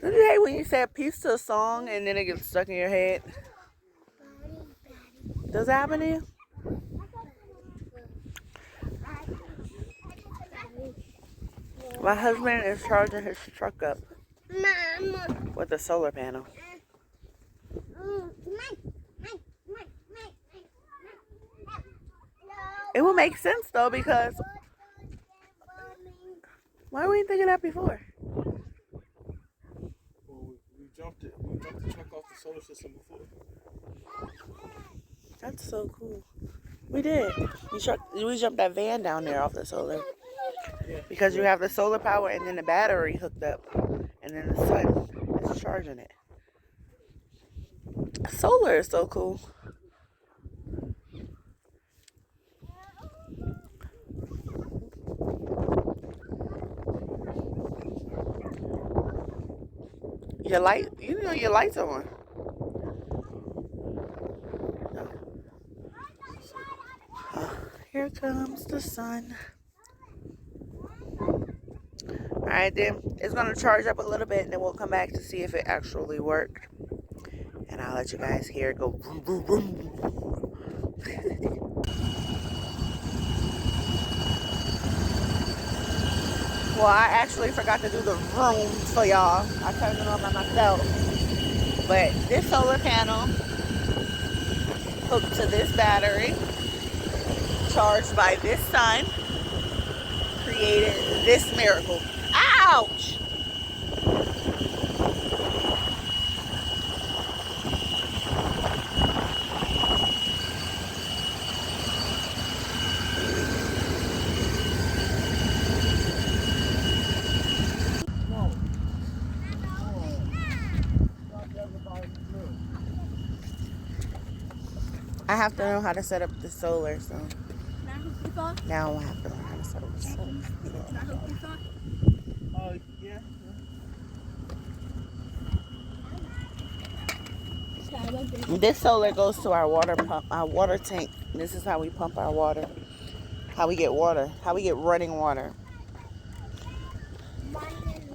Don't you hate when you say a piece to a song and then it gets stuck in your head? Does that happen to you? My husband is charging his truck up with a solar panel. It will make sense though, because why were you thinking that before? Well, we jumped it. We jumped the truck off the solar system before. That's so cool. We did. We jumped that van down there off the solar. Because you have the solar power and then the battery hooked up. And then the sun is charging it. Solar is so cool. Your light, you know your lights are on. Here comes the sun. Alright, then it's going to charge up a little bit and then we'll come back to see if it actually worked. And I'll let you guys hear it go boom, boom, boom. Well, I actually forgot to do the room for y'all. I turned it on by myself. But this solar panel hooked to this battery, charged by this sun, created this miracle. Ouch! I have to know how to set up the solar, so now I have to learn how to set up the solar. Yeah. This solar goes to our water pump, our water tank. This is how we pump our water. How we get water. How we get running water.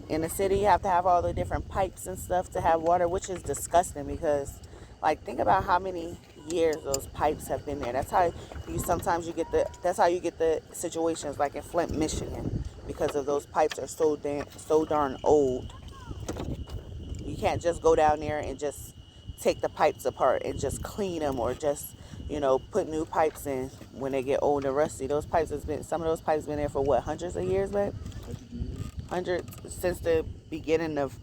In the city, you have to have all the different pipes and stuff to have water, which is disgusting because, like, think about how many years those pipes have been there. That's how you get the situations like in Flint, Michigan, because of those pipes are so darn old. You can't just go down there and just take the pipes apart and just clean them or just, put new pipes in when they get old and rusty. Some of those pipes been there for what, hundreds of years, babe? Hundreds since the beginning of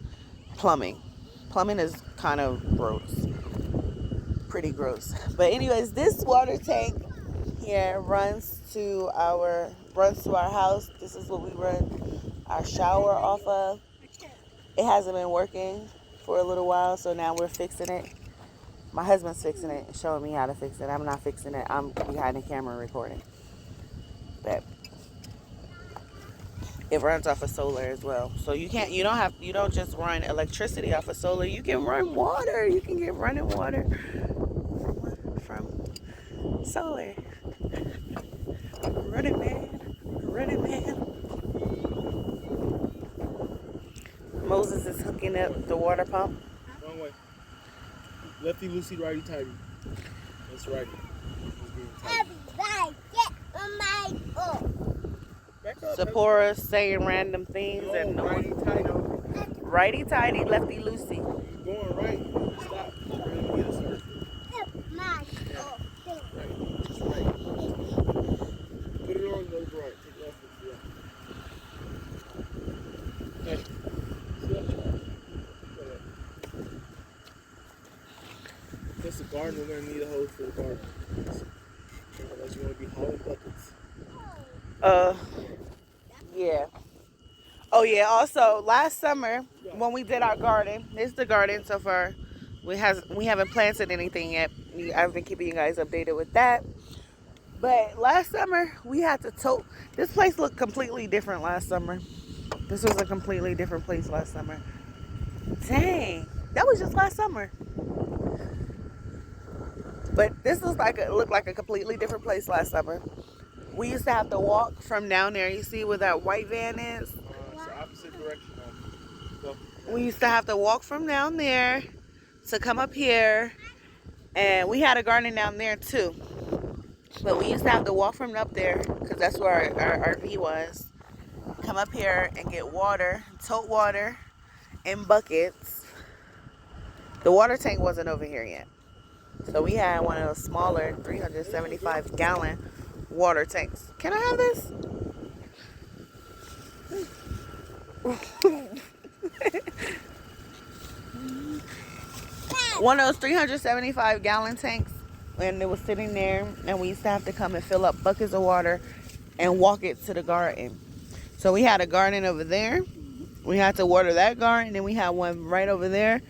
plumbing. Plumbing is kind of gross. Pretty gross. But anyways, this water tank here runs to our house. This is what we run our shower off of. It hasn't been working for a little while, so now we're fixing it. My husband's fixing it and showing me how to fix it. I'm not fixing it. I'm behind the camera recording. But it runs off of solar as well. So you don't just run electricity off of solar. You can run water. You can get running water from solar. Run it, man. Run it, man. Moses is hooking up the water pump. Wrong way. Lefty loosey, righty tighty. That's righty. Sephora saying random things and no righty tighty. Righty tighty, lefty loosey. You're going right. Stop. You're going to get a circle. Right. Just right. Put it on, go right. Take it off with the left. Hey. See that? That's the garden. We're going to need a hose for the garden. Unless you want to be hauling buckets. Yeah. Oh yeah, also last summer when we did our garden, this is the garden so far. We haven't planted anything yet. I've been keeping you guys updated with that. But last summer we had to tote. This place looked completely different last summer. This was a completely different place last summer. Dang, that was just last summer. But this is like it looked like a completely different place last summer. We used to have to walk from down there. You see where that white van is? It's the opposite direction now. So, We used to have to walk from down there to come up here. And we had a garden down there too. But we used to have to walk from up there because that's where our RV was. Come up here and get water, tote water in buckets. The water tank wasn't over here yet. So we had one of those smaller 375 gallon water tanks. Can I have this? One of those 375 gallon tanks, and it was sitting there, and we used to have to come and fill up buckets of water and walk it to the garden. So we had a garden over there. We had to water that garden, and we had one right over there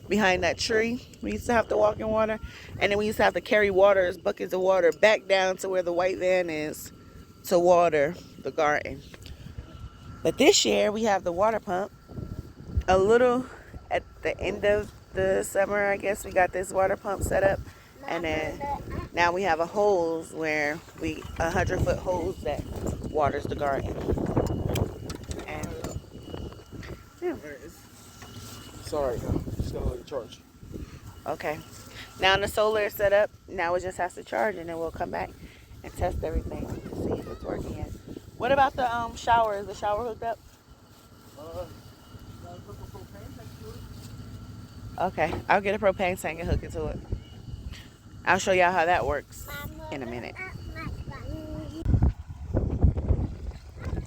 behind that tree. We used to have to walk in water, and then we used to have to carry buckets of water back down to where the white van is to water the garden. But this year we have the water pump. A little at the end of the summer, I guess, we got this water pump set up, and then now we have a hose where 100-foot hose that waters the garden. And yeah. it's alright now. Just gotta let it charge. Okay. Now the solar is set up. Now it just has to charge, and then we'll come back and test everything to see if it's working yet. What about the shower? Is the shower hooked up? Okay, I'll get a propane tank and hook it to it. I'll show y'all how that works in a minute.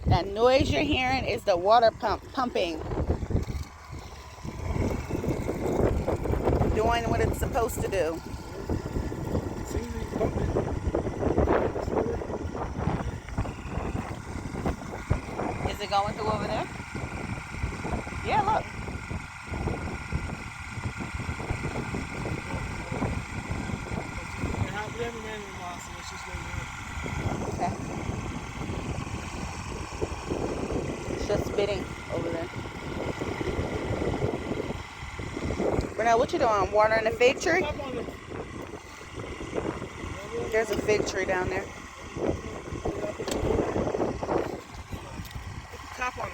That noise you're hearing is the water pump pumping. Doing what it's supposed to do. Is it going through over there? Yeah, look. Okay. It's just spitting over there. Bernard, what you doing? Watering the fig tree? There's a fig tree down there. Tap on it.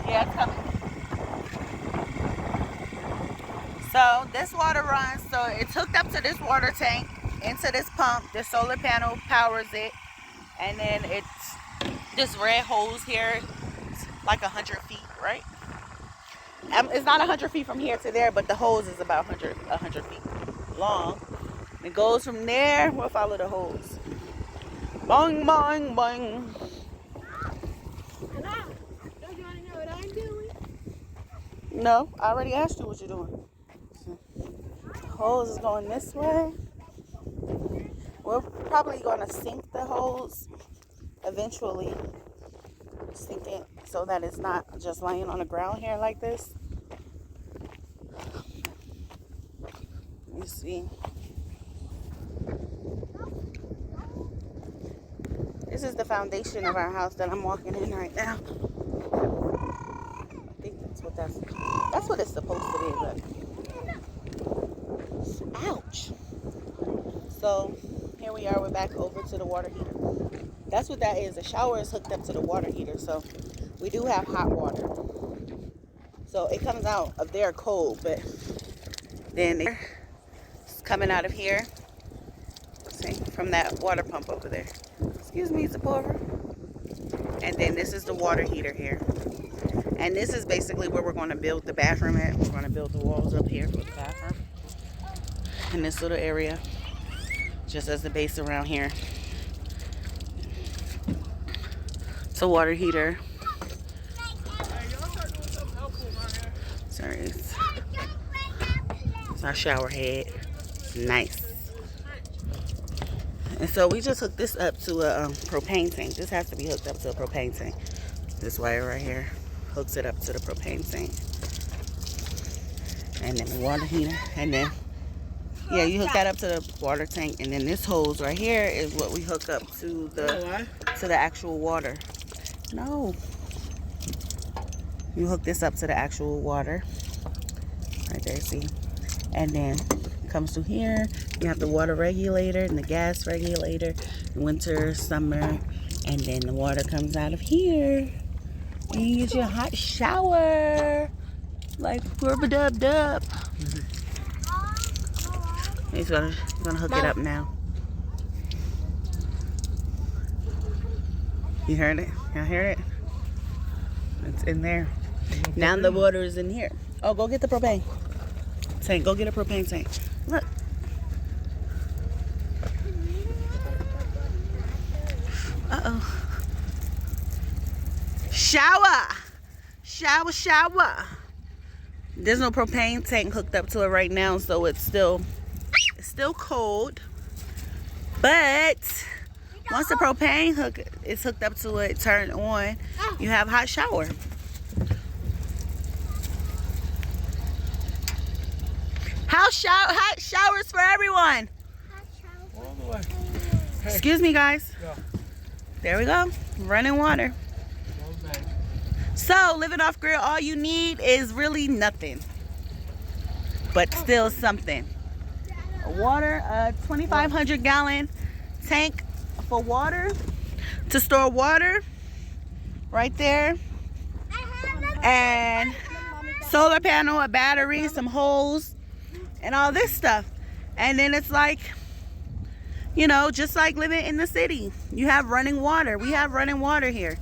Yeah, it's coming. So this water runs, so it's hooked up to this water tank, into this pump. The solar panel powers it, and then it's this red hose here. It's like 100 feet, right? It's not 100 feet from here to there, but the hose is about 100 feet long. It goes from there. We'll follow the hose. Boing, boing, boing. Don't you want to know what I'm doing? No, I already asked you what you're doing. Hose is going this way. We're probably going to sink the hose eventually. Sink it so that it's not just laying on the ground here like this. Let me see. This is the foundation of our house that I'm walking in right now. I think that's what it's supposed to be, but ouch. So here we are, we're back over to the water heater. That's what that is. The shower is hooked up to the water heater, so we do have hot water. So it comes out of there cold, but then it's coming out of here. See, from that water pump over there. Excuse me, Zipporah. And then this is the water heater here. And this is basically where we're going to build the bathroom at. We're going to build the walls up here for the bathroom. In this little area. Just as the base around here. It's a water heater. Sorry. It's our shower head. Nice. And so we just hooked this up to a propane tank. This has to be hooked up to a propane tank. This wire right here hooks it up to the propane tank. And then the water heater. And then, yeah, you hook that up to the water tank. And then this hose right here is what we hook up to the actual water. No. You hook this up to the actual water. Right there, see? And then comes through here. You have the water regulator and the gas regulator, winter, summer, and then the water comes out of here. And you get your hot shower. Like dub dub. He's gonna hook it up now. You heard it? Y'all hear it? It's in there. Now the water is in here. Oh, go get the propane tank. Go get a propane tank. Look. Uh-oh. Shower. Shower, shower. There's no propane tank hooked up to it right now, so it's still cold. But once the propane is hooked up to it, turned on, you have hot shower. Hot showers for everyone. All the way. Hey. Excuse me, guys. Yeah. There we go. Running water. Go back. So, living off grid, all you need is really nothing. But still something. Water, a 2,500 gallon tank for water to store water right there. And solar panel, a battery, some hose, and all this stuff. And then it's like, you know, just like living in the city. You have running water. We have running water here.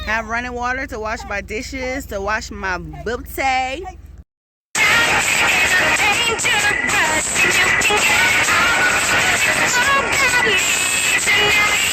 Have running water to wash my dishes, to wash my booty. Dangerous, and you can get out. Oh, God,